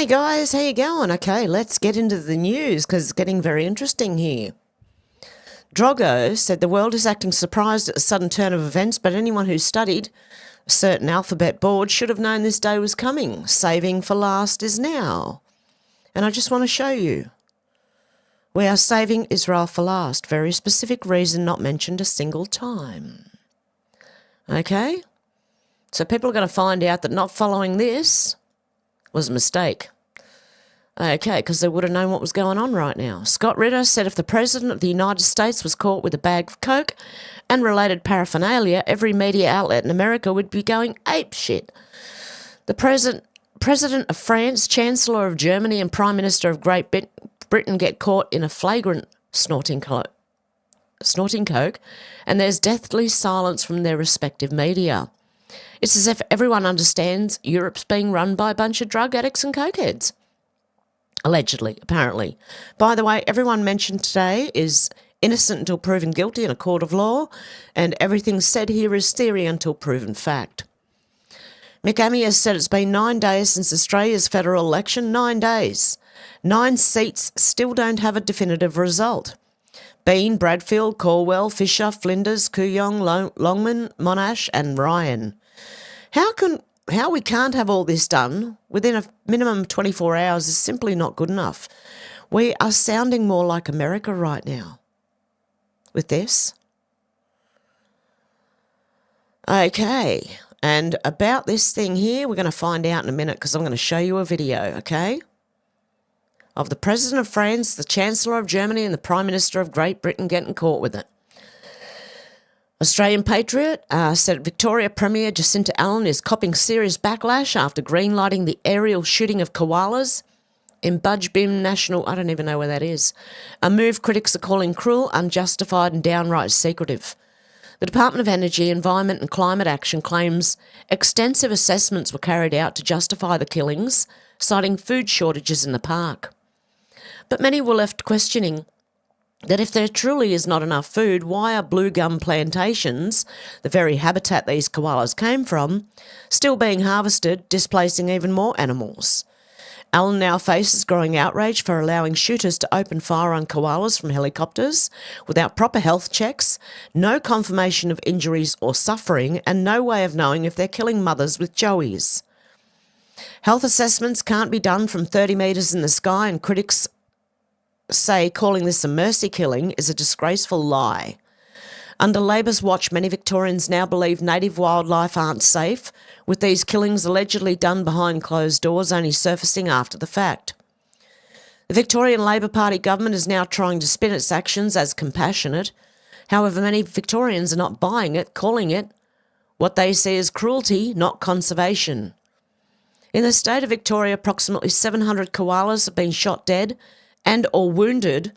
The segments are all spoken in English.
Hey guys, how you going? Okay, let's get into the news because it's getting very interesting here. Drogo said the world is acting surprised at the sudden turn of events, but anyone who studied a certain alphabet board should have known this day was coming. Saving for last is now. And I just want to show you. We are saving Israel for last. Very specific reason, not mentioned a single time. Okay? So people are going to find out that not following this was a mistake. Okay, because they would have known what was going on right now. Scott Ritter said if the President of the United States was caught with a bag of coke and related paraphernalia, every media outlet in America would be going apeshit. The President of France, Chancellor of Germany and Prime Minister of Great Britain get caught in a flagrant snorting coke, and there's deathly silence from their respective media. It's as if everyone understands Europe's being run by a bunch of drug addicts and cokeheads. Allegedly, apparently. By the way, everyone mentioned today is innocent until proven guilty in a court of law, and everything said here is theory until proven fact. McAmey has said it's been 9 days since Australia's federal election. 9 days. 9 seats still don't have a definitive result. Bean, Bradfield, Caldwell, Fisher, Flinders, Kooyong, Longman, Monash and Ryan. How we can't have all this done within a minimum of 24 hours is simply not good enough. We are sounding more like America right now with this. Okay, and about this thing here, we're going to find out in a minute because I'm going to show you a video, okay, of the President of France, the Chancellor of Germany and the Prime Minister of Great Britain getting caught with it. Australian Patriot said Victoria Premier Jacinta Allen is copping serious backlash after greenlighting the aerial shooting of koalas in Budgebim National, I don't even know where that is, a move critics are calling cruel, unjustified and downright secretive. The Department of Energy, Environment and Climate Action claims extensive assessments were carried out to justify the killings, citing food shortages in the park. But many were left questioning that if there truly is not enough food, why are blue gum plantations, the very habitat these koalas came from, still being harvested, displacing even more animals? Allen now faces growing outrage for allowing shooters to open fire on koalas from helicopters without proper health checks, no confirmation of injuries or suffering, and no way of knowing if they're killing mothers with joeys. Health assessments can't be done from 30 metres in the sky, and critics say calling this a mercy killing is a disgraceful lie. Under Labor's watch, many Victorians now believe native wildlife aren't safe, with these killings allegedly done behind closed doors only surfacing after the fact. The Victorian Labor Party government is now trying to spin its actions as compassionate. However, many Victorians are not buying it, calling it what they see as cruelty, not conservation. In the state of Victoria, approximately 700 koalas have been shot dead and or wounded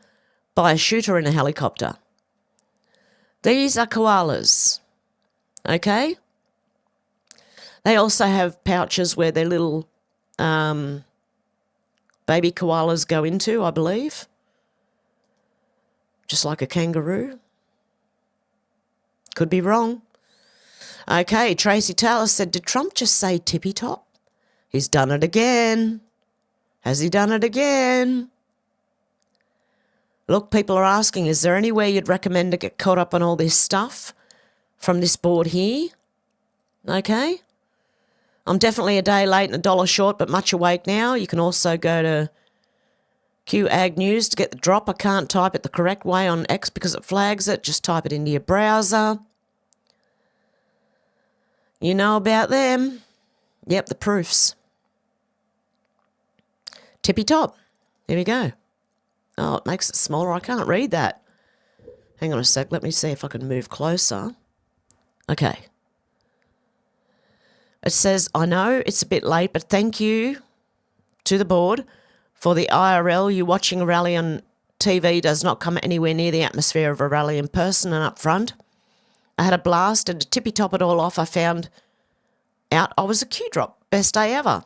by a shooter in a helicopter. These are koalas, okay? They also have pouches where their little baby koalas go into, I believe, just like a kangaroo. Could be wrong. Okay, Tracy Taylor said, did Trump just say tippy top? He's done it again. Has he done it again? Look, people are asking, is there anywhere you'd recommend to get caught up on all this stuff from this board here? Okay. I'm definitely a day late and $1 short, but much awake now. You can also go to QAG News to get the drop. I can't type it the correct way on X because it flags it. Just type it into your browser. You know about them. Yep, the proofs. Tippy top. Here we go. Oh, it makes it smaller. I can't read that. Hang on a sec. Let me see if I can move closer. Okay. It says, I know it's a bit late, but thank you to the board for the IRL. You watching a rally on TV does not come anywhere near the atmosphere of a rally in person and up front. I had a blast, and to tippy top it all off, I found out I was a Q drop. Best day ever.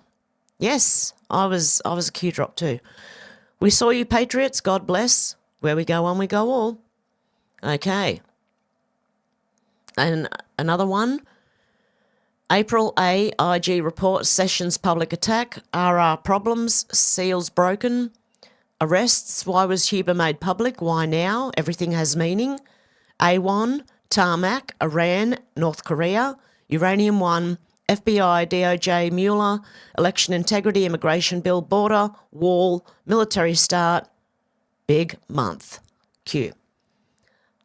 Yes, I was a Q drop too. We saw you, Patriots. God bless. Where we go on, we go all. Okay. And another one. April A, IG reports Sessions public attack, RR problems, seals broken, arrests, why was Huber made public, why now, everything has meaning, A1, tarmac, Iran, North Korea, Uranium 1, FBI, DOJ, Mueller, election integrity, immigration bill, border, wall, military start, big month. Q.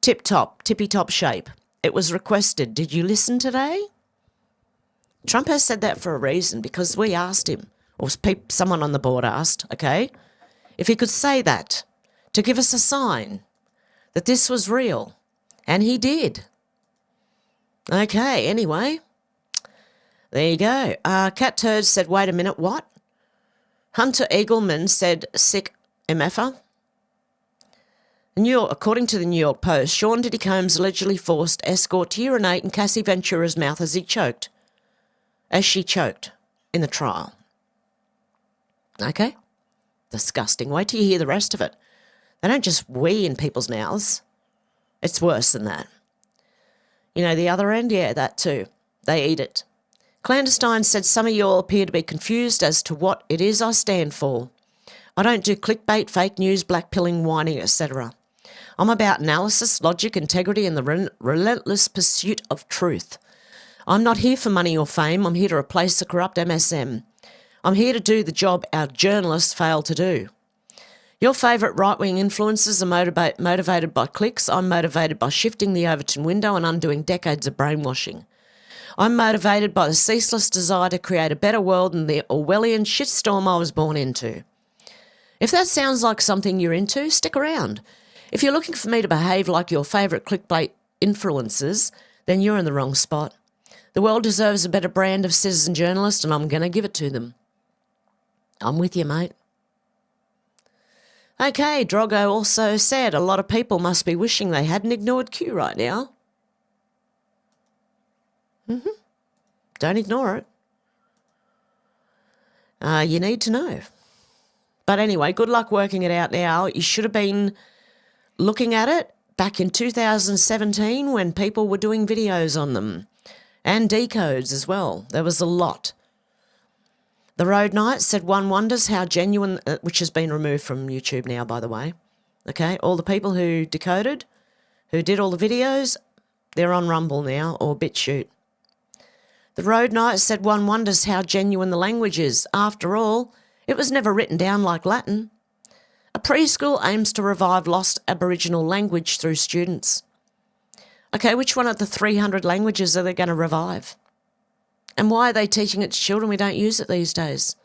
Tip-top, tippy-top shape. It was requested. Did you listen today? Trump has said that for a reason, because we asked him, or someone on the board asked, okay, if he could say that to give us a sign that this was real. And he did. Okay, anyway. There you go. Cat Turd said, wait a minute, what? Hunter Eagleman said, sick MFer. According to the New York Post, Sean Diddy Combs allegedly forced escort to urinate in Cassie Ventura's mouth as she choked in the trial. Okay? Disgusting. Wait till you hear the rest of it. They don't just wee in people's mouths. It's worse than that. You know, the other end, yeah, that too. They eat it. Clandestine said, some of you all appear to be confused as to what it is I stand for. I don't do clickbait, fake news, blackpilling, whining, etc. I'm about analysis, logic, integrity, and the relentless pursuit of truth. I'm not here for money or fame. I'm here to replace the corrupt MSM. I'm here to do the job our journalists fail to do. Your favourite right-wing influencers are motivated by clicks. I'm motivated by shifting the Overton window and undoing decades of brainwashing. I'm motivated by the ceaseless desire to create a better world than the Orwellian shitstorm I was born into. If that sounds like something you're into, stick around. If you're looking for me to behave like your favourite clickbait influencers, then you're in the wrong spot. The world deserves a better brand of citizen journalist, and I'm going to give it to them. I'm with you, mate. Okay, Drogo also said a lot of people must be wishing they hadn't ignored Q right now. Don't ignore it. You need to know. But anyway, good luck working it out now. You should have been looking at it back in 2017 when people were doing videos on them. And decodes as well. There was a lot. The Road Knight said, one wonders how genuine, which has been removed from YouTube now, by the way. Okay, all the people who decoded, who did all the videos, they're on Rumble now, or Bitchute. The Road Knight said, one wonders how genuine the language is. After all, it was never written down like Latin. A preschool aims to revive lost Aboriginal language through students. Okay, which one of the 300 languages are they going to revive? And why are they teaching it to children? We don't use it these days.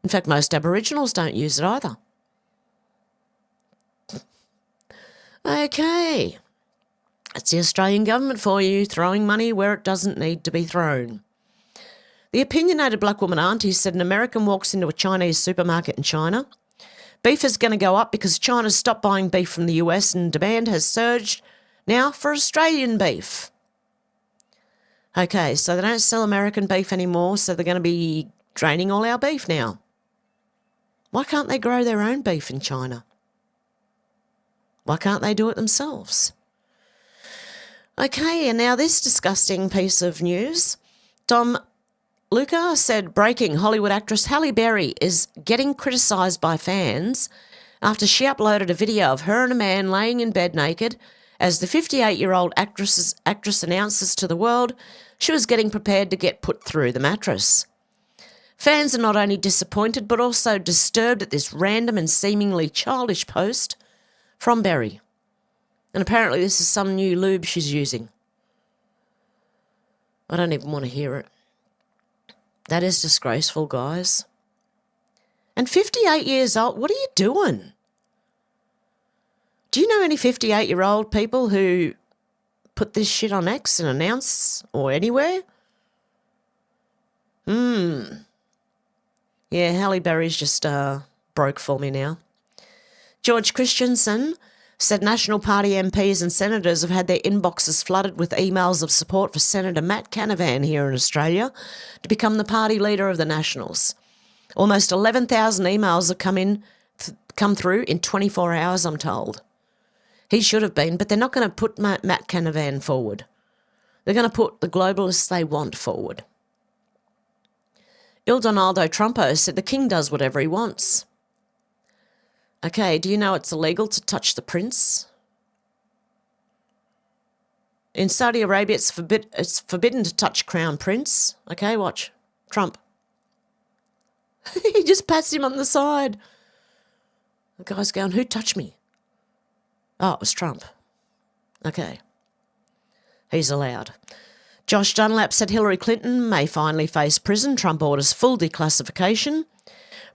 In fact, most Aboriginals don't use it either. Okay. That's the Australian government for you, throwing money where it doesn't need to be thrown. The opinionated black woman auntie said an American walks into a Chinese supermarket in China. Beef is going to go up because China's stopped buying beef from the US and demand has surged now for Australian beef. Okay, so they don't sell American beef anymore, so they're going to be draining all our beef now. Why can't they grow their own beef in China? Why can't they do it themselves? Okay, and now this disgusting piece of news. Tom Luca said, breaking, Hollywood actress Halle Berry is getting criticised by fans after she uploaded a video of her and a man laying in bed naked as the 58-year-old actress announces to the world she was getting prepared to get put through the mattress. Fans are not only disappointed but also disturbed at this random and seemingly childish post from Berry. And apparently this is some new lube she's using. I don't even want to hear it. That is disgraceful, guys. And 58 years old, what are you doing? Do you know any 58-year-old people who put this shit on X and announce or anywhere? Yeah, Halle Berry's just broke for me now. George Christensen said National Party MPs and senators have had their inboxes flooded with emails of support for Senator Matt Canavan here in Australia to become the party leader of the Nationals. Almost 11,000 emails have come through in 24 hours, I'm told. He should have been, but they're not going to put Matt Canavan forward. They're going to put the globalists they want forward. Il Donaldo Trumpo said the king does whatever he wants. Okay, do you know it's illegal to touch the prince? In Saudi Arabia, it's forbidden to touch crown prince. Okay, watch. Trump. He just pats him on the side. The guy's going, who touched me? Oh, it was Trump. Okay. He's allowed. Josh Dunlap said Hillary Clinton may finally face prison. Trump orders full declassification.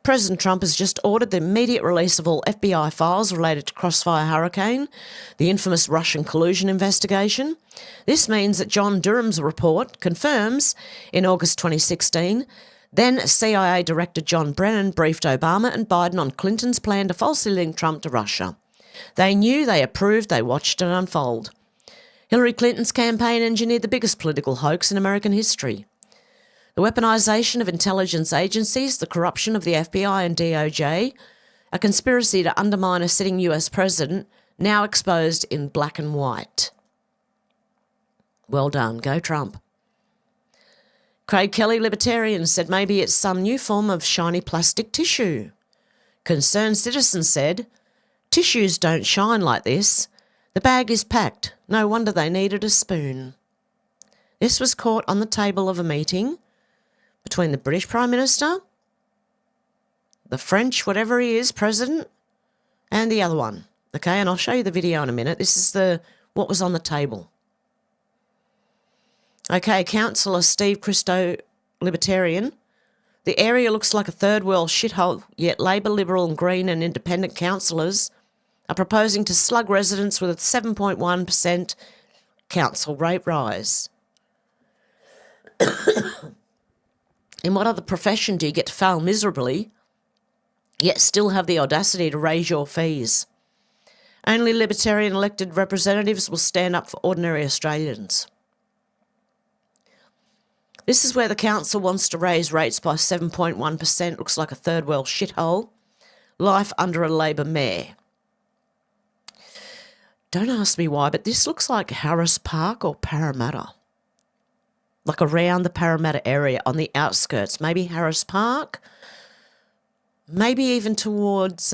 President Trump has just ordered the immediate release of all FBI files related to Crossfire Hurricane, the infamous Russian collusion investigation. This means that John Durham's report confirms in August 2016, then CIA Director John Brennan briefed Obama and Biden on Clinton's plan to falsely link Trump to Russia. They knew, they approved, they watched it unfold. Hillary Clinton's campaign engineered the biggest political hoax in American history. The weaponisation of intelligence agencies, the corruption of the FBI and DOJ, a conspiracy to undermine a sitting US president, now exposed in black and white. Well done, go Trump. Craig Kelly, Libertarian, said maybe it's some new form of shiny plastic tissue. Concerned Citizen said, tissues don't shine like this. The bag is packed. No wonder they needed a spoon. This was caught on the table of a meeting between the British Prime Minister, the French, whatever he is, President, and the other one. Okay, and I'll show you the video in a minute. This is what was on the table. Okay, Councillor Steve Christo, Libertarian. The area looks like a third world shithole, yet Labor, Liberal and Green and Independent councillors are proposing to slug residents with a 7.1% council rate rise. In what other profession do you get to fail miserably, yet still have the audacity to raise your fees? Only Libertarian elected representatives will stand up for ordinary Australians. This is where the council wants to raise rates by 7.1%. Looks like a third world shithole. Life under a Labor mayor. Don't ask me why, but this looks like Harris Park or Parramatta. Like around the Parramatta area on the outskirts. Maybe Harris Park. Maybe even towards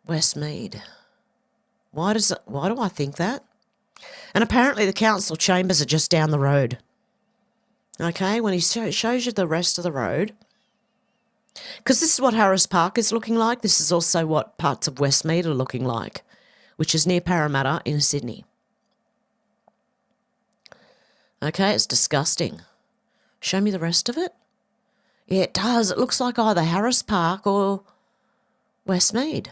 Westmead. Why do I think that? And apparently the council chambers are just down the road. Okay, when he shows you the rest of the road, because this is what Harris Park is looking like. This is also what parts of Westmead are looking like, which is near Parramatta in Sydney. Okay, it's disgusting. Show me the rest of it. Yeah, it does. It looks like either Harris Park or Westmead.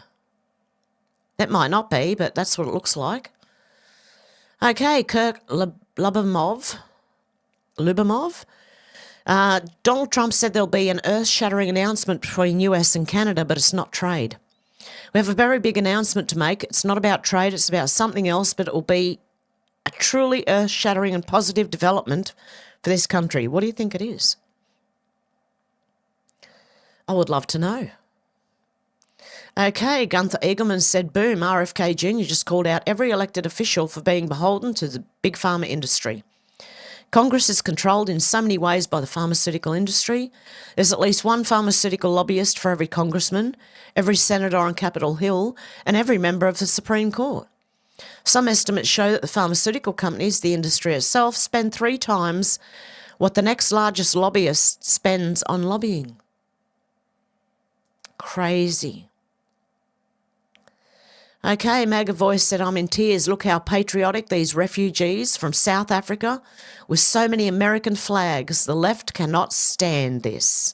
That might not be, but that's what it looks like. Okay, Kirk Lubomov. Donald Trump said there'll be an earth-shattering announcement between US and Canada, but it's not trade. We have a very big announcement to make. It's not about trade, it's about something else, but it will be a truly earth-shattering and positive development for this country. What do you think it is? I would love to know. Okay, Gunther Eagleman said, boom, RFK Jr. just called out every elected official for being beholden to the big pharma industry. Congress is controlled in so many ways by the pharmaceutical industry. There's at least one pharmaceutical lobbyist for every congressman, every senator on Capitol Hill, and every member of the Supreme Court. Some estimates show that the pharmaceutical companies, the industry itself, spend 3 times what the next largest lobbyist spends on lobbying. Crazy. Okay, MAGA Voice said, I'm in tears. Look how patriotic these refugees from South Africa with so many American flags. The left cannot stand this.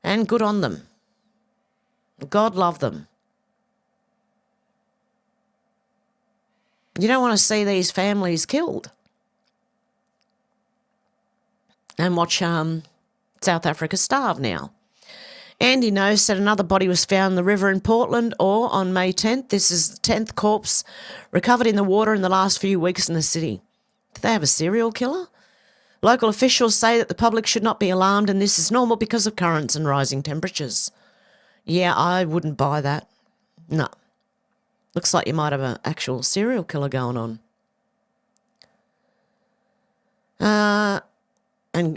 And good on them. God love them. You don't want to see these families killed. And watch South Africa starve now. Andy Knows said another body was found in the river in Portland, or on May 10th. This is the 10th corpse recovered in the water in the last few weeks in the city. Do they have a serial killer? Local officials say that the public should not be alarmed and this is normal because of currents and rising temperatures. Yeah, I wouldn't buy that. No. Looks like you might have an actual serial killer going on. And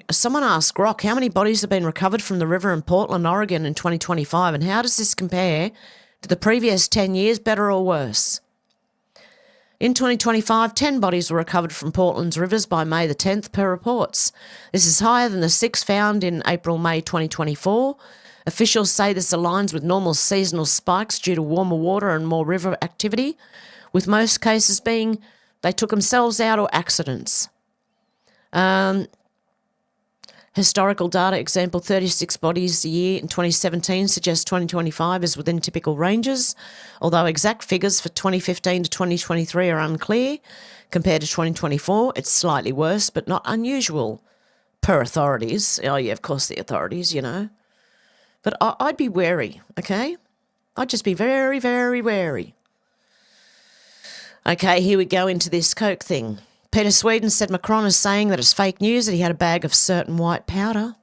someone asked Grok, how many bodies have been recovered from the river in Portland, Oregon in 2025, and how does this compare to the previous 10 years, better or worse? In 2025, 10 bodies were recovered from Portland's rivers by May the 10th per reports. This is higher than the 6 found in April-May 2024. Officials say this aligns with normal seasonal spikes due to warmer water and more river activity, with most cases being they took themselves out or accidents. Historical data example 36 bodies a year in 2017 suggests 2025 is within typical ranges, although exact figures for 2015 to 2023 are unclear. Compared to 2024, it's slightly worse, but not unusual, per authorities. Oh, yeah, of course, the authorities, you know. But I'd be wary, okay? I'd just be very, very wary. Okay, here we go into this Coke thing. Peter Sweden said Macron is saying that it's fake news that he had a bag of certain white powder.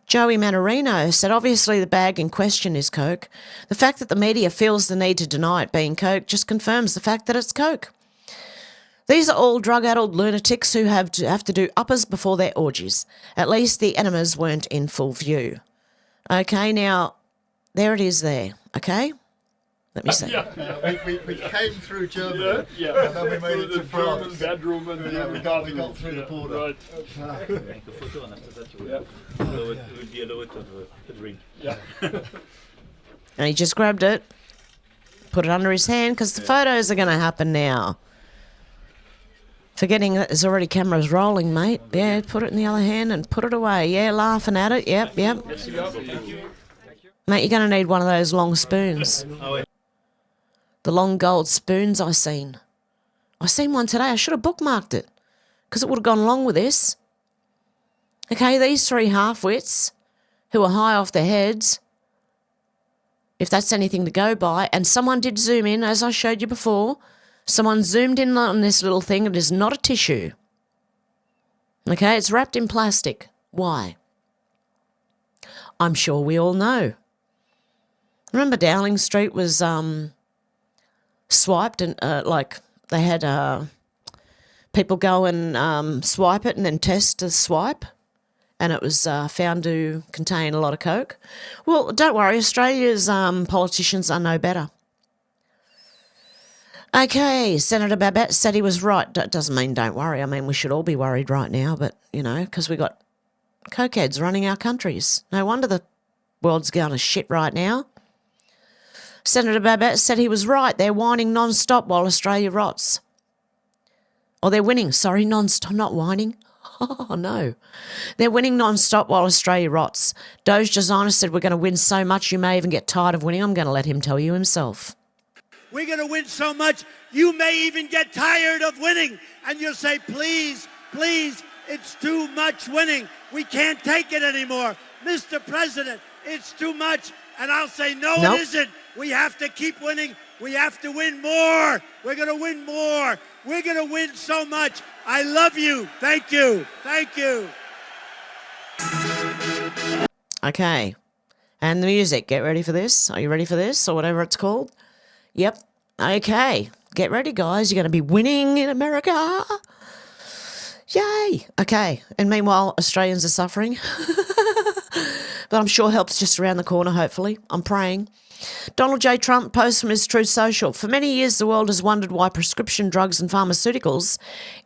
Joey Manarino said obviously the bag in question is Coke. The fact that the media feels the need to deny it being Coke just confirms the fact that it's Coke. These are all drug-addled lunatics who have to do uppers before their orgies. At least the enemas weren't in full view. Okay, now, there it is there, okay? Let me see. We came through Germany, and then we made it to France. German bedroom, and we got through the border. Right. Make a photo, and after that you will be allowed to have a drink. Yeah. And he just grabbed it, put it under his hand, because the photos are going to happen now. Forgetting that there's already cameras rolling, mate. Yeah, put it in the other hand and put it away. Yeah, laughing at it. Yep. Mate, you're going to need one of those long spoons. The long gold spoons I seen one today. I should have bookmarked it because it would have gone along with this. Okay, these 3 half-wits who are high off their heads, if that's anything to go by, and someone did zoom in, as I showed you before, someone zoomed in on this little thing. It is not a tissue. Okay, it's wrapped in plastic. Why? I'm sure we all know. Remember Dowling Street was swiped and they had people go and swipe it and then test the swipe, and it was found to contain a lot of coke. Well, don't worry, Australia's politicians are no better. Okay, Senator Babette said he was right. Doesn't mean don't worry. I mean, we should all be worried right now, but, you know, because we got cokeheads running our countries. No wonder the world's going to shit right now. Senator Babette said he was right. They're whining non-stop while Australia rots. Or they're winning, sorry, non-stop, not whining. Oh, no. They're winning non-stop while Australia rots. Doge designer said we're going to win so much you may even get tired of winning. I'm going to let him tell you himself. We're going to win so much you may even get tired of winning. And you'll say, please, please, it's too much winning. We can't take it anymore. Mr. President, it's too much. And I'll say, no, nope. It isn't. We have to keep winning. We have to win more. We're going to win more. We're going to win so much. I love you. Thank you. Thank you. Okay. And the music. Get ready for this. Are you ready for this or whatever it's called? Yep. Okay. Get ready, guys. You're going to be winning in America. Yay. Okay. And meanwhile, Australians are suffering. But I'm sure help's just around the corner, hopefully. I'm praying. Donald J. Trump posts from his Truth Social. For many years, the world has wondered why prescription drugs and pharmaceuticals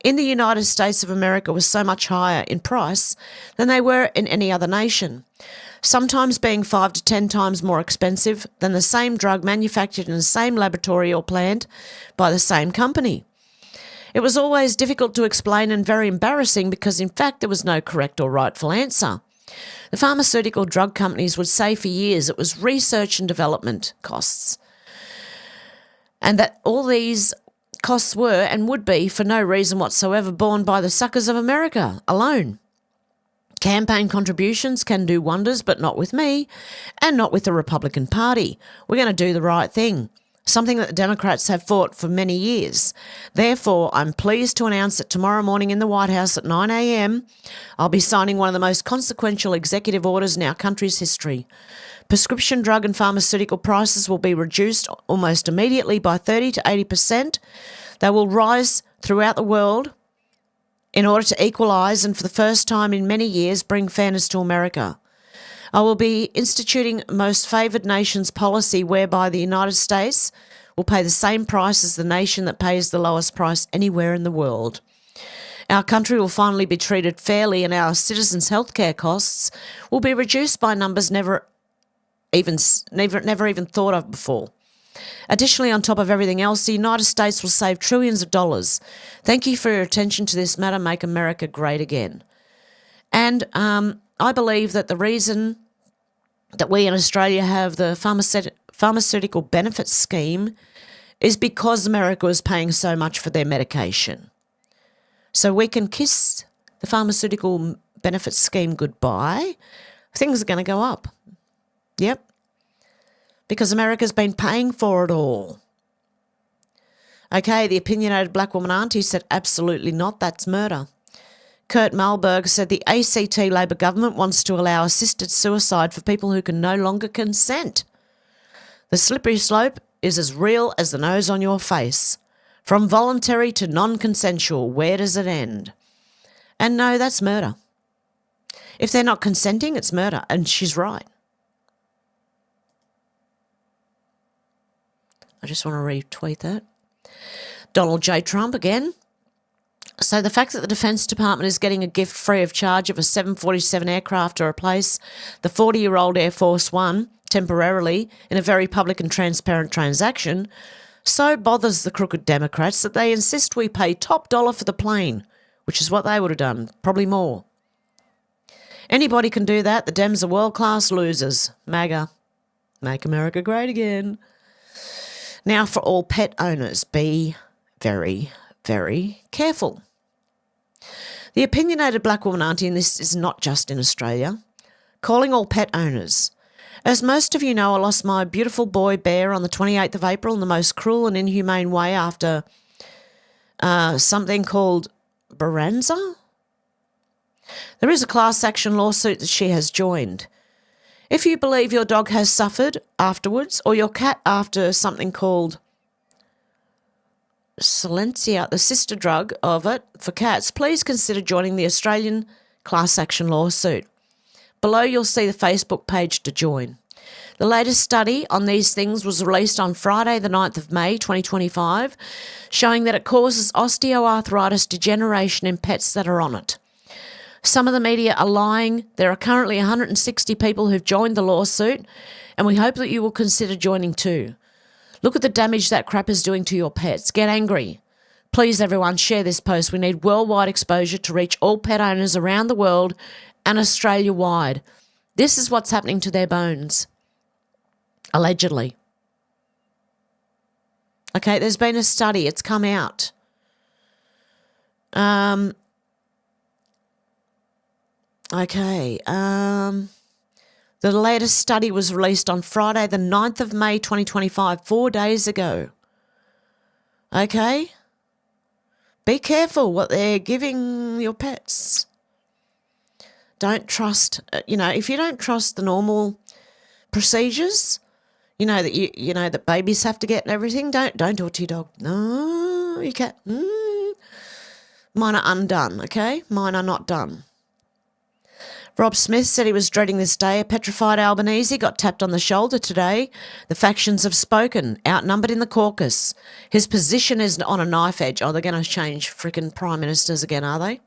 in the United States of America were so much higher in price than they were in any other nation, sometimes being 5 to 10 times more expensive than the same drug manufactured in the same laboratory or plant by the same company. It was always difficult to explain and very embarrassing because, in fact, there was no correct or rightful answer. The pharmaceutical drug companies would say for years it was research and development costs, and that all these costs were and would be for no reason whatsoever borne by the suckers of America alone. Campaign contributions can do wonders, but not with me and not with the Republican Party. We're going to do the right thing, something that the Democrats have fought for many years. Therefore, I'm pleased to announce that tomorrow morning in the White House at 9 a.m, I'll be signing one of the most consequential executive orders in our country's history. Prescription drug and pharmaceutical prices will be reduced almost immediately by 30 to 80%. They will rise throughout the world in order to equalise and for the first time in many years bring fairness to America. I will be instituting most favoured nations policy whereby the United States will pay the same price as the nation that pays the lowest price anywhere in the world. Our country will finally be treated fairly and our citizens' healthcare costs will be reduced by numbers never even thought of before. Additionally, on top of everything else, the United States will save trillions of dollars. Thank you for your attention to this matter. Make America great again. And I believe that the reason that we in Australia have the pharmaceutical benefits scheme is because America is paying so much for their medication. So we can kiss the pharmaceutical benefits scheme goodbye. Things are going to go up. Yep. Because America's been paying for it all. Okay, the opinionated black woman auntie said absolutely not, that's murder. Kurt Malberg said the ACT Labor government wants to allow assisted suicide for people who can no longer consent. The slippery slope is as real as the nose on your face. From voluntary to non-consensual, where does it end? And no, that's murder. If they're not consenting, it's murder, and she's right. I just want to retweet that. Donald J. Trump again. So the fact that the Defence Department is getting a gift free of charge of a 747 aircraft to replace the 40-year-old Air Force One temporarily in a very public and transparent transaction so bothers the crooked Democrats that they insist we pay top dollar for the plane, which is what they would have done, probably more. Anybody can do that. The Dems are world-class losers. MAGA. Make America great again. Now for all pet owners, be very, very careful. The opinionated black woman auntie, and this is not just in Australia, calling all pet owners. As most of you know, I lost my beautiful boy Bear on the 28th of April in the most cruel and inhumane way after something called Baranza. There is a class action lawsuit that she has joined. If you believe your dog has suffered afterwards or your cat after something called Silencia, the sister drug of it for cats, please consider joining the Australian class action lawsuit. Below you'll see the Facebook page to join. The latest study on these things was released on Friday the 9th of May 2025, showing that it causes osteoarthritis degeneration in pets that are on it. Some of the media are lying. There are currently 160 people who've joined the lawsuit, and we hope that you will consider joining too. Look at the damage that crap is doing to your pets. Get angry. Please, everyone, share this post. We need worldwide exposure to reach all pet owners around the world and Australia-wide. This is what's happening to their bones. Allegedly. Okay, there's been a study. It's come out. The latest study was released on Friday, the 9th of May, 2025, 4 days ago. Okay? Be careful what they're giving your pets. Don't trust, if you don't trust the normal procedures, that babies have to get and everything, don't do it to your dog. No, you can't. Mine are undone, okay? Mine are not done. Rob Smith said he was dreading this day. A petrified Albanese got tapped on the shoulder today. The factions have spoken, outnumbered in the caucus. His position is on a knife edge. Oh, they're going to change frickin' prime ministers again, are they?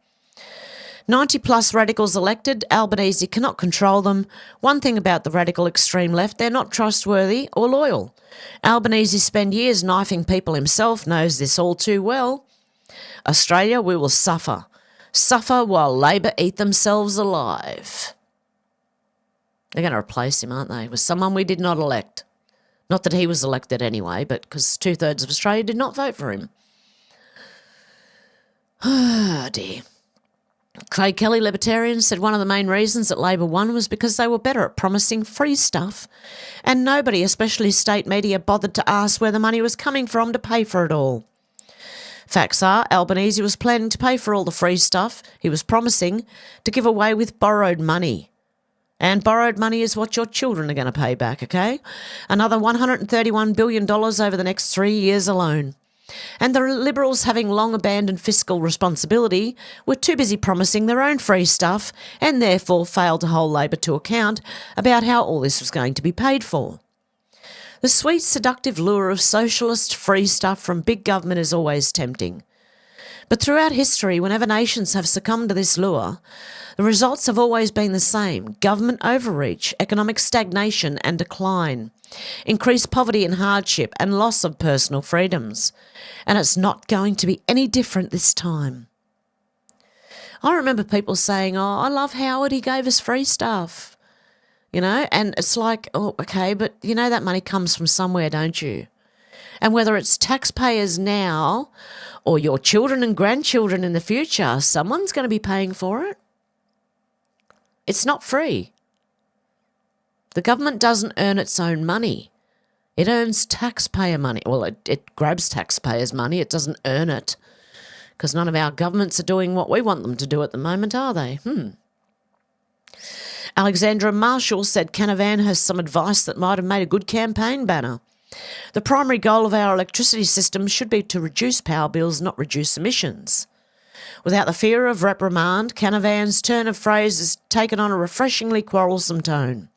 90-plus radicals elected. Albanese cannot control them. One thing about the radical extreme left, they're not trustworthy or loyal. Albanese spent years knifing people himself, knows this all too well. Australia, we will suffer. Suffer while Labor eat themselves alive. They're going to replace him, aren't they, with someone we did not elect. Not that he was elected anyway, but because 2/3 of Australia did not vote for him. Ah, dear. Clay Kelly, Libertarian, said one of the main reasons that Labor won was because they were better at promising free stuff, and nobody, especially state media, bothered to ask where the money was coming from to pay for it all. Facts are, Albanese was planning to pay for all the free stuff he was promising to give away with borrowed money. And borrowed money is what your children are going to pay back, okay? Another $131 billion over the next 3 years alone. And the Liberals, having long abandoned fiscal responsibility, were too busy promising their own free stuff and therefore failed to hold Labor to account about how all this was going to be paid for. The sweet, seductive lure of socialist free stuff from big government is always tempting. But throughout history, whenever nations have succumbed to this lure, the results have always been the same: government overreach, economic stagnation and decline, increased poverty and hardship, and loss of personal freedoms. And it's not going to be any different this time. I remember people saying, oh, I love Howard, he gave us free stuff. You know, and it's like, oh, okay, but you know that money comes from somewhere, don't you? And whether it's taxpayers now or your children and grandchildren in the future, someone's going to be paying for it. It's not free. The government doesn't earn its own money. It earns taxpayer money. Well, it grabs taxpayers' money. It doesn't earn it, because none of our governments are doing what we want them to do at the moment, are they? Alexandra Marshall said Canavan has some advice that might have made a good campaign banner. The primary goal of our electricity system should be to reduce power bills, not reduce emissions. Without the fear of reprimand, Canavan's turn of phrase has taken on a refreshingly quarrelsome tone.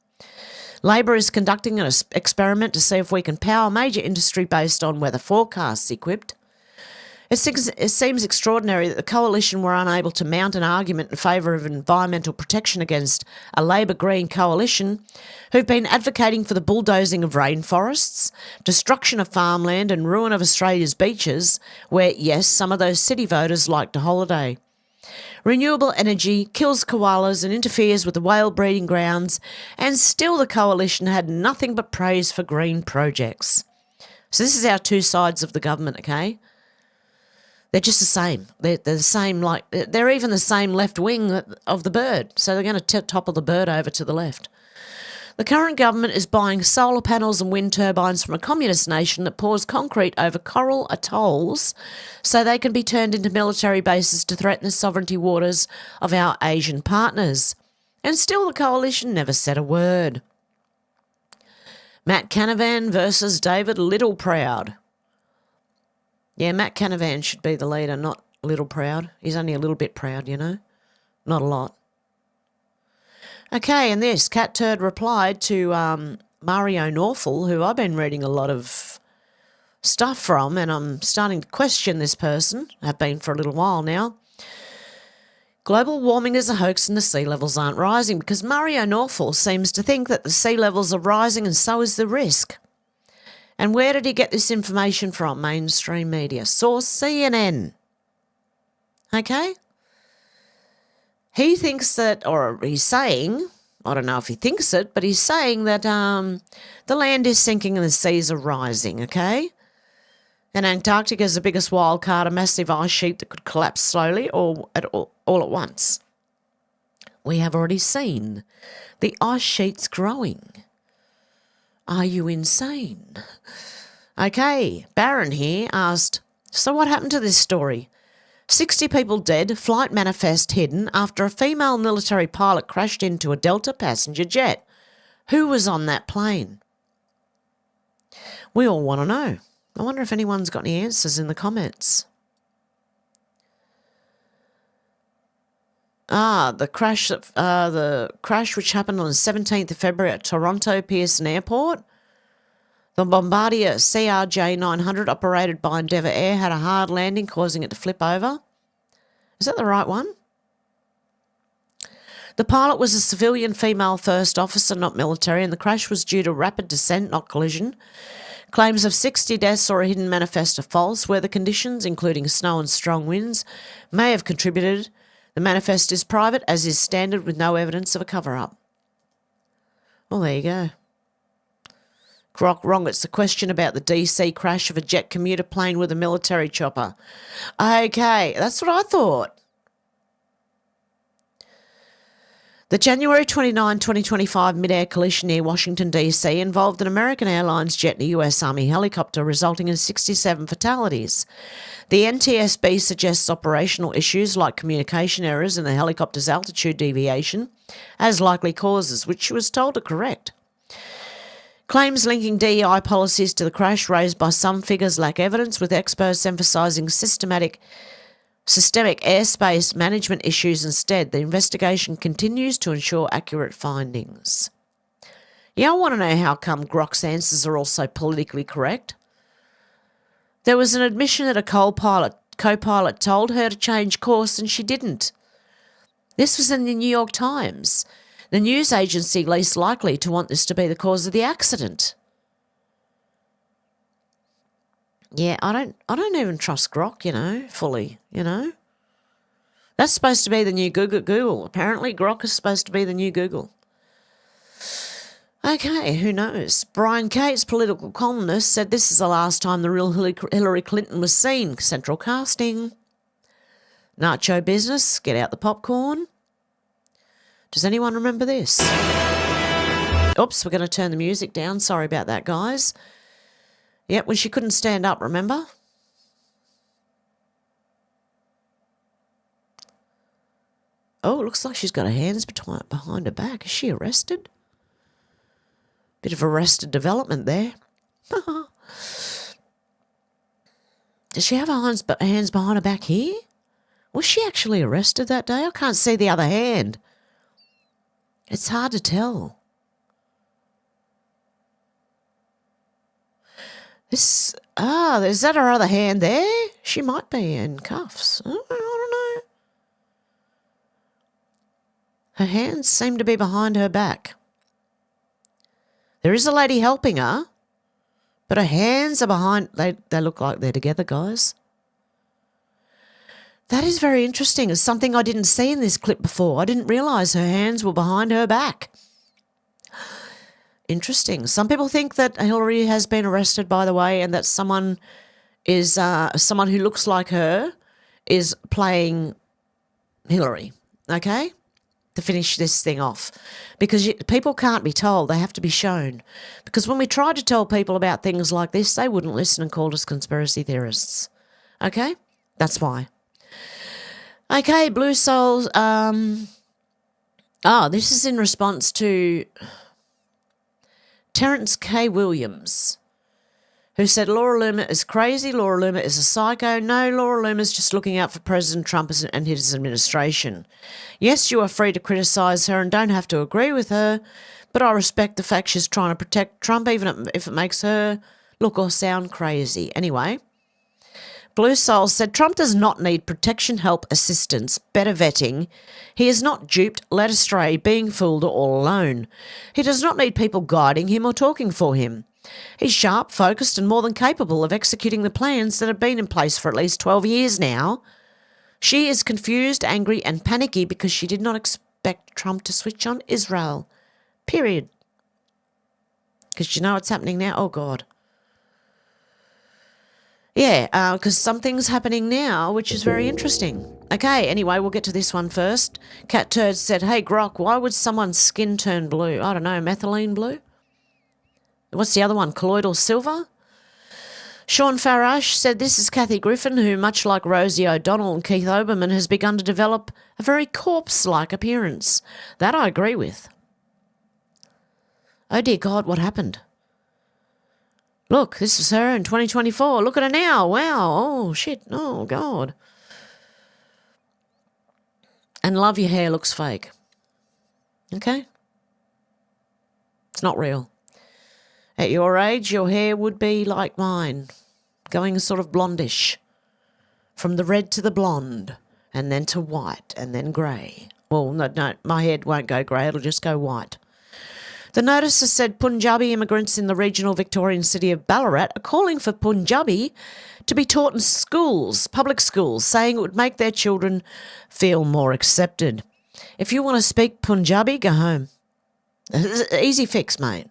Labor is conducting an experiment to see if we can power major industry based on weather forecasts, he quipped. It seems extraordinary that the coalition were unable to mount an argument in favour of environmental protection against a Labor Green coalition who've been advocating for the bulldozing of rainforests, destruction of farmland and ruin of Australia's beaches, where, yes, some of those city voters like to holiday. Renewable energy kills koalas and interferes with the whale breeding grounds, and still the coalition had nothing but praise for green projects. So this is our two sides of the government, okay? They're just the same. They're the same, like, they're even the same left wing of the bird. So they're going to topple the bird over to the left. The current government is buying solar panels and wind turbines from a communist nation that pours concrete over coral atolls so they can be turned into military bases to threaten the sovereignty waters of our Asian partners. And still the coalition never said a word. Matt Canavan versus David Littleproud. Yeah, Matt Canavan should be the leader, not Littleproud. He's only a little bit proud, you know. Not a lot. Okay, and this, Cat Turd replied to Mario Norful, who I've been reading a lot of stuff from, and I'm starting to question this person. I've been for a little while now. Global warming is a hoax and the sea levels aren't rising, because Mario Norful seems to think that the sea levels are rising and so is the risk. And where did he get this information from? Mainstream media. Source CNN. Okay? He thinks that, or he's saying, I don't know if he thinks it, but he's saying that the land is sinking and the seas are rising, okay? And Antarctica is the biggest wild card, a massive ice sheet that could collapse slowly or all at once. We have already seen the ice sheets growing. Are you insane? Okay, Baron here asked, so what happened to this story? 60 people dead, flight manifest hidden after a female military pilot crashed into a Delta passenger jet. Who was on that plane? We all want to know. I wonder if anyone's got any answers in the comments. The crash which happened on the 17th of February at Toronto Pearson Airport. The Bombardier CRJ-900 operated by Endeavour Air had a hard landing, causing it to flip over. Is that the right one? The pilot was a civilian female first officer, not military, and the crash was due to rapid descent, not collision. Claims of 60 deaths or a hidden manifest are false. Weather conditions, including snow and strong winds, may have contributed. The manifest is private, as is standard, with no evidence of a cover-up. Well, there you go. Grok, wrong. It's a question about the DC crash of a jet commuter plane with a military chopper. Okay, that's what I thought. The January 29, 2025 mid-air collision near Washington, D.C. involved an American Airlines jet and a US Army helicopter, resulting in 67 fatalities. The NTSB suggests operational issues like communication errors and the helicopter's altitude deviation as likely causes, which she was told to correct. Claims linking DEI policies to the crash raised by some figures lack evidence, with experts emphasising systemic airspace management issues instead. The investigation continues to ensure accurate findings. Yeah, I want to know how come Grok's answers are also politically correct. There was an admission that a co-pilot told her to change course and she didn't. This was in the New York Times, the news agency least likely to want this to be the cause of the accident. Yeah, I don't even trust Grok, fully, That's supposed to be the new Google. Apparently Grok is supposed to be the new Google. Okay, who knows? Brian Cates, political columnist, said this is the last time the real Hillary Clinton was seen. Central casting. Nacho business, get out the popcorn. Does anyone remember this? Oops, we're going to turn the music down. Sorry about that, guys. Yep, when she couldn't stand up, remember? Oh, it looks like she's got her hands behind her back. Is she arrested? Bit of arrested development there. Does she have her hands behind her back here? Was she actually arrested that day? I can't see the other hand. It's hard to tell. Is that her other hand there? She might be in cuffs. I don't know. Her hands seem to be behind her back. There is a lady helping her, but her hands are behind. They look like they're together, guys. That is very interesting. It's something I didn't see in this clip before. I didn't realise her hands were behind her back. Interesting. Some people think that Hillary has been arrested, by the way, and that someone who looks like her is playing Hillary, okay, to finish this thing off. Because people can't be told, they have to be shown. Because when we tried to tell people about things like this, they wouldn't listen and called us conspiracy theorists. Okay? That's why. Okay, Blue Souls. This is in response to Terrence K. Williams, who said Laura Loomer is crazy, Laura Loomer is a psycho. No, Laura Loomer's just looking out for President Trump and his administration. Yes, you are free to criticise her and don't have to agree with her, but I respect the fact she's trying to protect Trump, even if it makes her look or sound crazy. Anyway, Blue Soul said Trump does not need protection, help, assistance, better vetting. He is not duped, led astray, being fooled, or all alone. He does not need people guiding him or talking for him. He's sharp, focused, and more than capable of executing the plans that have been in place for at least 12 years now. She is confused, angry, and panicky because she did not expect Trump to switch on Israel. Period. Because you know what's happening now? Oh, God. Yeah, because something's happening now, which is very interesting. Okay, anyway, we'll get to this one first. Cat Turd said, hey, Grok, why would someone's skin turn blue? I don't know, methylene blue? What's the other one, colloidal silver? Sean Farash said, this is Kathy Griffin, who, much like Rosie O'Donnell and Keith Olbermann, has begun to develop a very corpse-like appearance. That I agree with. Oh, dear God, what happened? Look, this was her in 2024. Look at her now. Wow. Oh, shit. Oh, God. And love, your hair looks fake. Okay? It's not real. At your age, your hair would be like mine, going sort of blondish. From the red to the blonde, and then to white, and then grey. Well, no, my head won't go grey. It'll just go white. The notice has said Punjabi immigrants in the regional Victorian city of Ballarat are calling for Punjabi to be taught in schools, public schools, saying it would make their children feel more accepted. If you want to speak Punjabi, go home. Easy fix, mate.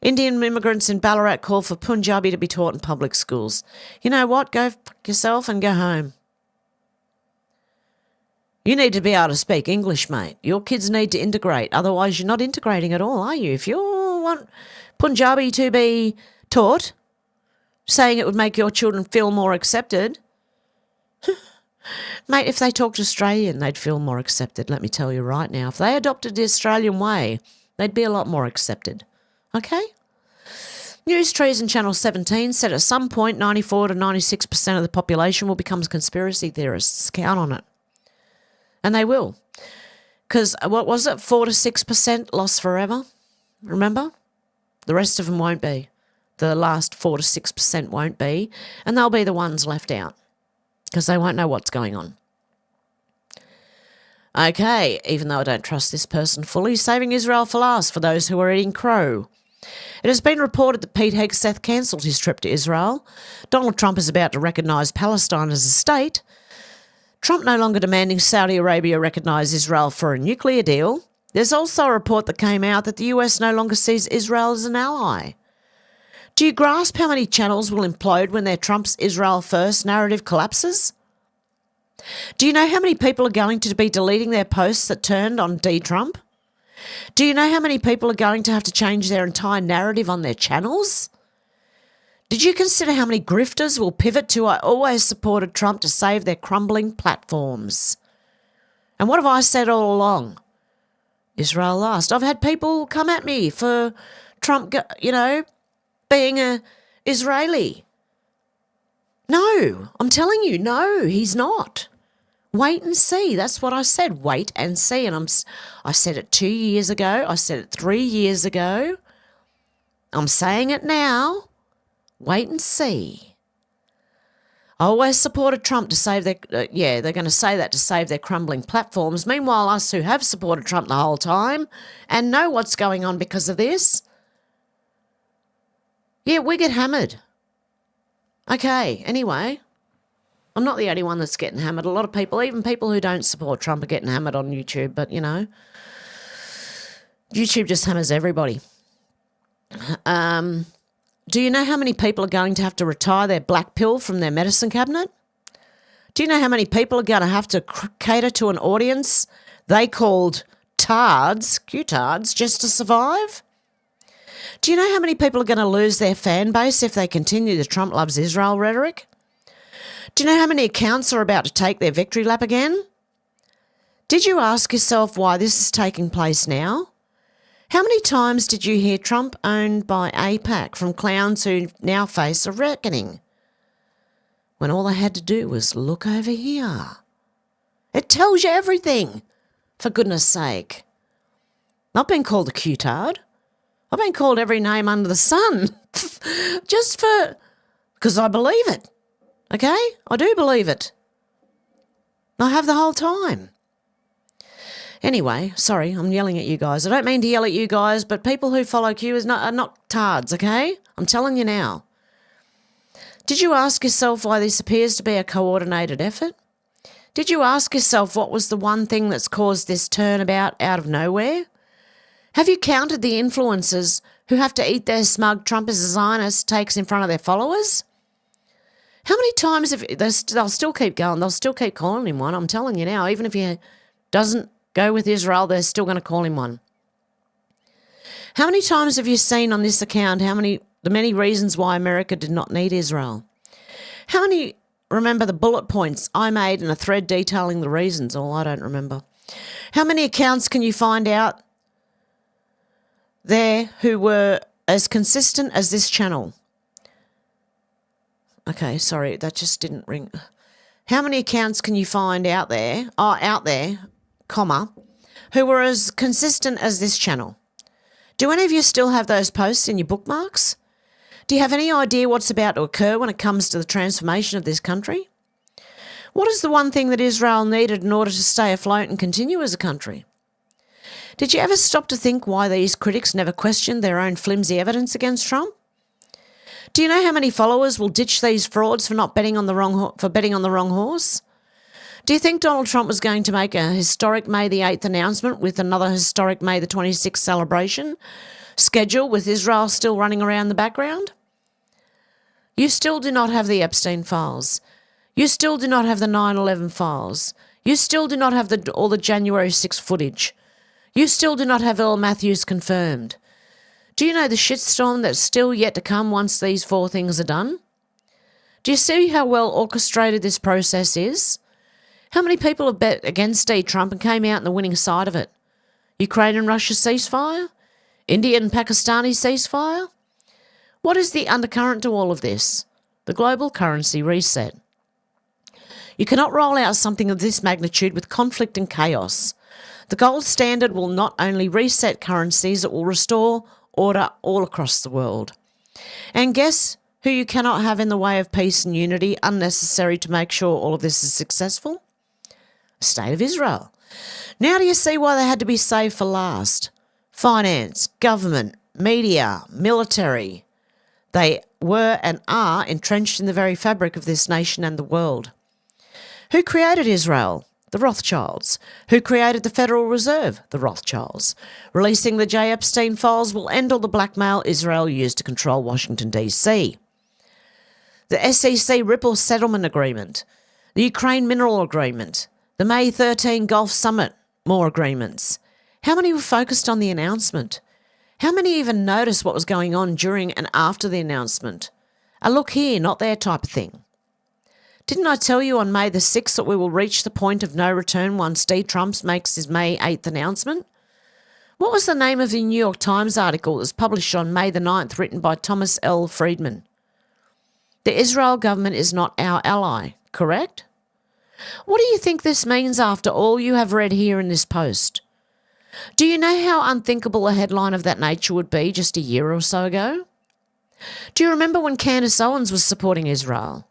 Indian immigrants in Ballarat call for Punjabi to be taught in public schools. You know what? Go fuck yourself and go home. You need to be able to speak English, mate. Your kids need to integrate. Otherwise, you're not integrating at all, are you? If you want Punjabi to be taught, saying it would make your children feel more accepted, mate, if they talked Australian, they'd feel more accepted, let me tell you right now. If they adopted the Australian way, they'd be a lot more accepted. Okay? News Trees and Channel 17 said at some point 94 to 96% of the population will become conspiracy theorists. Count on it. And they will. Because what was it? 4 to 6% lost forever. Remember? The rest of them won't be. The last 4 to 6% won't be. And they'll be the ones left out. Because they won't know what's going on. Okay, even though I don't trust this person fully, saving Israel for last for those who are eating crow. It has been reported that Pete Hegseth cancelled his trip to Israel. Donald Trump is about to recognise Palestine as a state. Trump no longer demanding Saudi Arabia recognise Israel for a nuclear deal. There's also a report that came out that the US no longer sees Israel as an ally. Do you grasp how many channels will implode when their Trump's Israel first narrative collapses? Do you know how many people are going to be deleting their posts that turned on D-Trump? Do you know how many people are going to have to change their entire narrative on their channels? Did you consider how many grifters will pivot to I always supported Trump to save their crumbling platforms? And what have I said all along? Israel last. I've had people come at me for Trump, being a Israeli. No, I'm telling you, no, he's not. Wait and see. That's what I said. Wait and see. And I said it 2 years ago. I said it 3 years ago. I'm saying it now. Wait and see. I always supported Trump to save their... they're going to say that to save their crumbling platforms. Meanwhile, us who have supported Trump the whole time and know what's going on because of this, we get hammered. Okay, anyway... I'm not the only one that's getting hammered. A lot of people, even people who don't support Trump, are getting hammered on YouTube. But, YouTube just hammers everybody. Do you know how many people are going to have to retire their black pill from their medicine cabinet? Do you know how many people are going to have to cater to an audience they called Q-tards, just to survive? Do you know how many people are going to lose their fan base if they continue the Trump loves Israel rhetoric? Do you know how many accounts are about to take their victory lap again? Did you ask yourself why this is taking place now? How many times did you hear Trump owned by AIPAC from clowns who now face a reckoning? When all they had to do was look over here. It tells you everything, for goodness sake. I've been called a Q-tard. I've been called every name under the sun. Because I believe it. Okay? I do believe it. I have the whole time. Anyway, sorry, I'm yelling at you guys. I don't mean to yell at you guys, but people who follow Q are not tards, okay? I'm telling you now. Did you ask yourself why this appears to be a coordinated effort? Did you ask yourself what was the one thing that's caused this turnabout out of nowhere? Have you counted the influencers who have to eat their smug Trump as a Zionist takes in front of their followers? How many times they'll still keep going, they'll still keep calling him one, I'm telling you now, even if he doesn't go with Israel, they're still going to call him one. How many times have you seen on this account the many reasons why America did not need Israel? How many remember the bullet points I made in a thread detailing the reasons? I don't remember. How many accounts can you find out there who were as consistent as this channel? Okay, sorry, that just didn't ring. How many accounts can you find out there, who were as consistent as this channel? Do any of you still have those posts in your bookmarks? Do you have any idea what's about to occur when it comes to the transformation of this country? What is the one thing that Israel needed in order to stay afloat and continue as a country? Did you ever stop to think why these critics never questioned their own flimsy evidence against Trump? Do you know how many followers will ditch these frauds for betting on the wrong horse? Do you think Donald Trump was going to make a historic May the 8th announcement with another historic May the 26th celebration schedule with Israel still running around the background? You still do not have the Epstein files. You still do not have the 9/11 files. You still do not have all the January 6th footage. You still do not have Earl Matthews confirmed. Do you know the shitstorm that's still yet to come once these 4 things are done? Do you see how well orchestrated this process is? How many people have bet against Trump and came out on the winning side of it? Ukraine and Russia ceasefire? Indian-Pakistani ceasefire? What is the undercurrent to all of this? The global currency reset. You cannot roll out something of this magnitude with conflict and chaos. The gold standard will not only reset currencies, it will restore order all across the world. And guess who you cannot have in the way of peace and unity unnecessary to make sure all of this is successful? The State of Israel. Now do you see why they had to be saved for last? Finance, government, media, military. They were and are entrenched in the very fabric of this nation and the world. Who created Israel? The Rothschilds. Who created the Federal Reserve? The Rothschilds. Releasing the J. Epstein files will end all the blackmail Israel used to control Washington, D.C. The SEC Ripple Settlement Agreement. The Ukraine Mineral Agreement. The May 13 Gulf Summit. More agreements. How many were focused on the announcement? How many even noticed what was going on during and after the announcement? A look here, not there type of thing. Didn't I tell you on May the 6th that we will reach the point of no return once D. Trump makes his May 8th announcement? What was the name of the New York Times article that was published on May the 9th, written by Thomas L. Friedman? The Israel government is not our ally, correct? What do you think this means after all you have read here in this post? Do you know how unthinkable a headline of that nature would be just a year or so ago? Do you remember when Candace Owens was supporting Israel?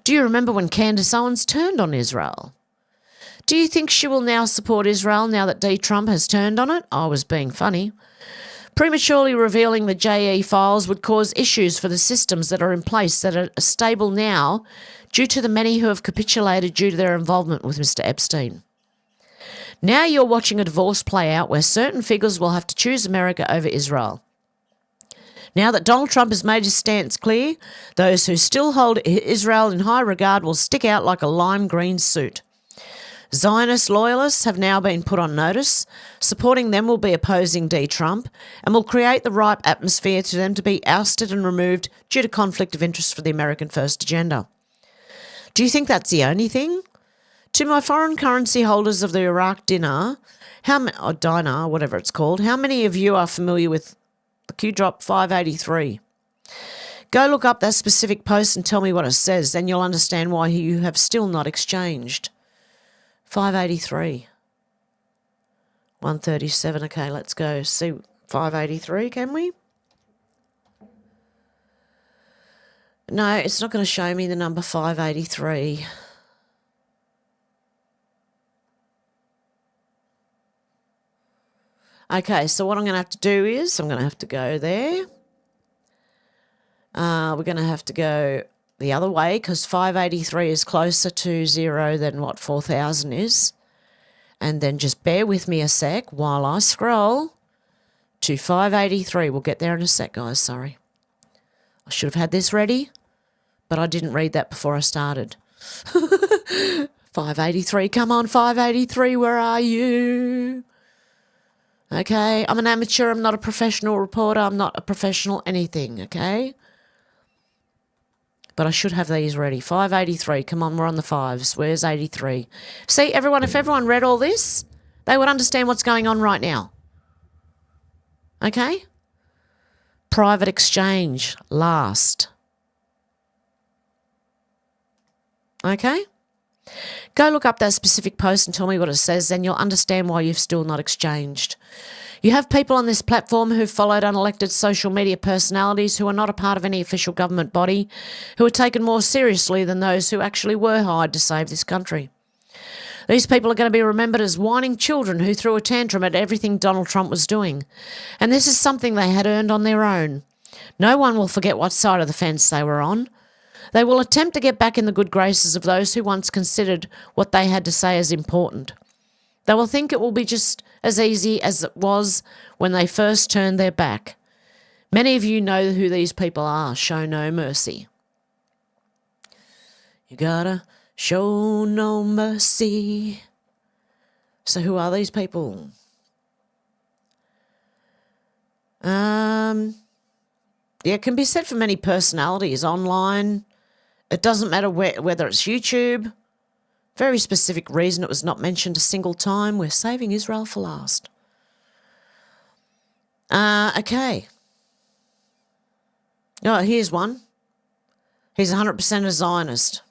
Do you remember when Candace Owens turned on Israel? Do you think she will now support Israel now that D. Trump has turned on it? I was being funny. Prematurely revealing the JE files would cause issues for the systems that are in place that are stable now due to the many who have capitulated due to their involvement with Mr. Epstein. Now you're watching a divorce play out where certain figures will have to choose America over Israel. Now that Donald Trump has made his stance clear, those who still hold Israel in high regard will stick out like a lime green suit. Zionist loyalists have now been put on notice. Supporting them will be opposing D. Trump and will create the ripe atmosphere to them to be ousted and removed due to conflict of interest for the American First agenda. Do you think that's the only thing? To my foreign currency holders of the Iraq dinar, whatever it's called, how many of you are familiar with the Q-drop 583? Go look up that specific post and tell me what it says, then you'll understand why you have still not exchanged. 583. 137. Okay, let's go see 583, can we? No, it's not going to show me the number 583. Okay, so what I'm going to have to do is I'm going to have to go there. We're going to have to go the other way because 583 is closer to 0 than what 4,000 is. And then just bear with me a sec while I scroll to 583. We'll get there in a sec, guys. Sorry. I should have had this ready, but I didn't read that before I started. 583, come on, 583, where are you? Okay, I'm an amateur, I'm not a professional reporter, I'm not a professional anything, okay? But I should have these ready. 583, come on, we're on the fives. Where's 83? See, everyone, if everyone read all this, they would understand what's going on right now. Okay? Private exchange, last. Okay? Go look up that specific post and tell me what it says, then you'll understand why you've still not exchanged. You have people on this platform who've followed unelected social media personalities who are not a part of any official government body, who are taken more seriously than those who actually were hired to save this country. These people are going to be remembered as whining children who threw a tantrum at everything Donald Trump was doing. And this is something they had earned on their own. No one will forget what side of the fence they were on. They will attempt to get back in the good graces of those who once considered what they had to say as important. They will think it will be just as easy as it was when they first turned their back. Many of you know who these people are. Show no mercy. You gotta show no mercy. So who are these people? Yeah, it can be said for many personalities online. It doesn't matter whether it's YouTube. Very specific reason it was not mentioned a single time. We're saving Israel for last. Okay. Oh, here's one. He's 100% a Zionist.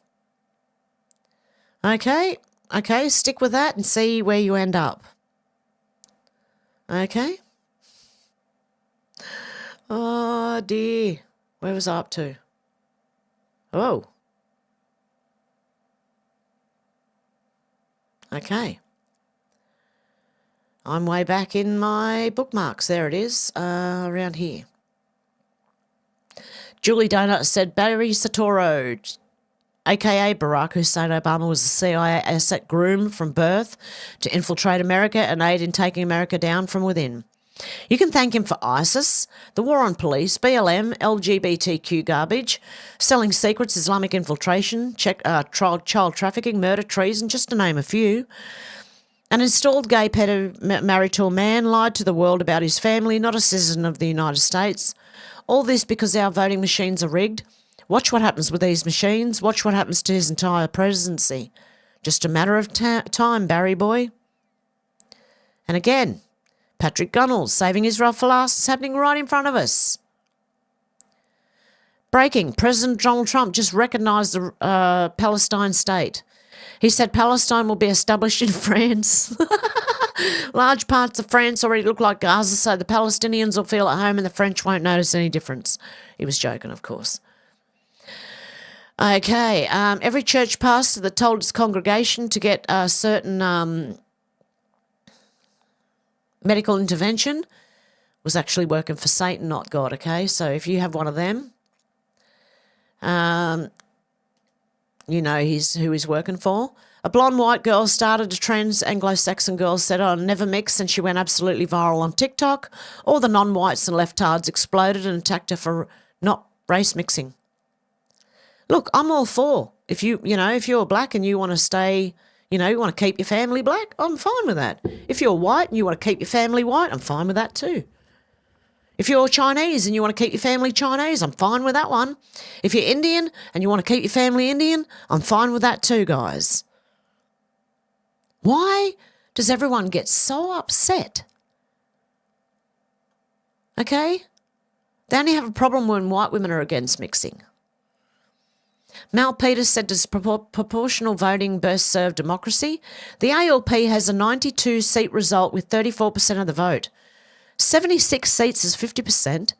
Okay, stick with that and see where you end up. Okay. Oh, dear. Where was I up to? Oh. Okay. I'm way back in my bookmarks. There it is, around here. Julie Donut said Barry Soetoro, a.k.a. Barack Hussein Obama, was a CIA asset groom from birth to infiltrate America and aid in taking America down from within. You can thank him for ISIS, the war on police, BLM, LGBTQ garbage, selling secrets, Islamic infiltration, child trafficking, murder, treason, just to name a few. An installed gay pedo married to a man, lied to the world about his family, not a citizen of the United States. All this because our voting machines are rigged. Watch what happens with these machines. Watch what happens to his entire presidency. Just a matter of time, Barry boy. And again, Patrick Gunnels, saving Israel for last, is happening right in front of us. Breaking, President Donald Trump just recognised the Palestine state. He said Palestine will be established in France. Large parts of France already look like Gaza, so the Palestinians will feel at home and the French won't notice any difference. He was joking, of course. Okay, every church pastor that told his congregation to get a certain medical intervention was actually working for Satan, not God, okay? So if you have one of them, you know who he's working for. A blonde white girl started a trend. Anglo-Saxon girl said, "I'll never mix," and she went absolutely viral on TikTok. All the non-whites and leftards exploded and attacked her for not race mixing. Look, I'm all for, if you're black and you want to stay, you want to keep your family black, I'm fine with that. If you're white and you want to keep your family white, I'm fine with that too. If you're Chinese and you want to keep your family Chinese, I'm fine with that one. If you're Indian and you want to keep your family Indian, I'm fine with that too, guys. Why does everyone get so upset? Okay? They only have a problem when white women are against mixing. Mal Peters said, does proportional voting best serve democracy? The ALP has a 92-seat result with 34% of the vote. 76 seats is 50%.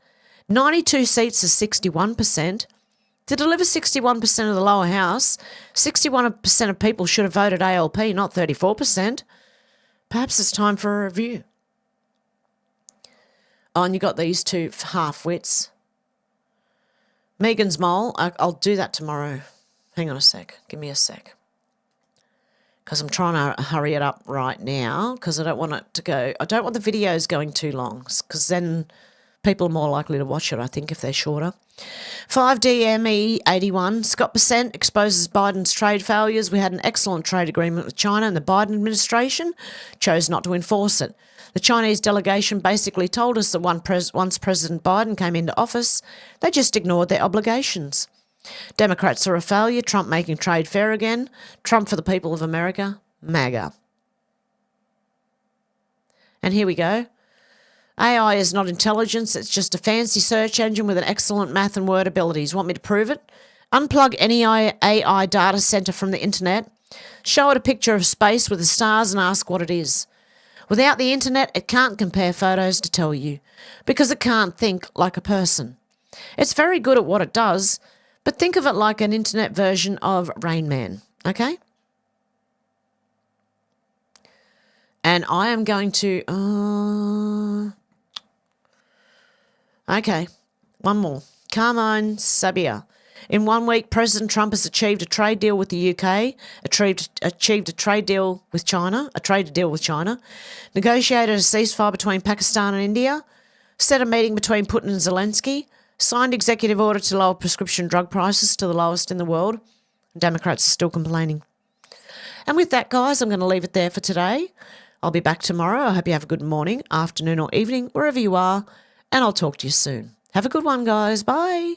92 seats is 61%. To deliver 61% of the lower house, 61% of people should have voted ALP, not 34%. Perhaps it's time for a review. Oh, and you got these two half-wits. Megan's Mole, I'll do that tomorrow. Hang on a sec. Give me a sec. Because I'm trying to hurry it up right now because I don't want it to go. I don't want the videos going too long because then people are more likely to watch it, I think, if they're shorter. 5DME81, Scott Percent exposes Biden's trade failures. We had an excellent trade agreement with China and the Biden administration chose not to enforce it. The Chinese delegation basically told us that once President Biden came into office, they just ignored their obligations. Democrats are a failure, Trump making trade fair again, Trump for the people of America, MAGA. And here we go. AI is not intelligence, it's just a fancy search engine with an excellent math and word abilities. Want me to prove it? Unplug any AI data center from the internet, show it a picture of space with the stars and ask what it is. Without the internet, it can't compare photos to tell you because it can't think like a person. It's very good at what it does, but think of it like an internet version of Rain Man, okay? And I am going to... Okay, one more. Carmine Sabia. In 1 week, President Trump has achieved a trade deal with the UK, achieved a trade deal with China, negotiated a ceasefire between Pakistan and India, set a meeting between Putin and Zelensky, signed executive order to lower prescription drug prices to the lowest in the world. Democrats are still complaining. And with that, guys, I'm going to leave it there for today. I'll be back tomorrow. I hope you have a good morning, afternoon or evening, wherever you are, and I'll talk to you soon. Have a good one, guys. Bye.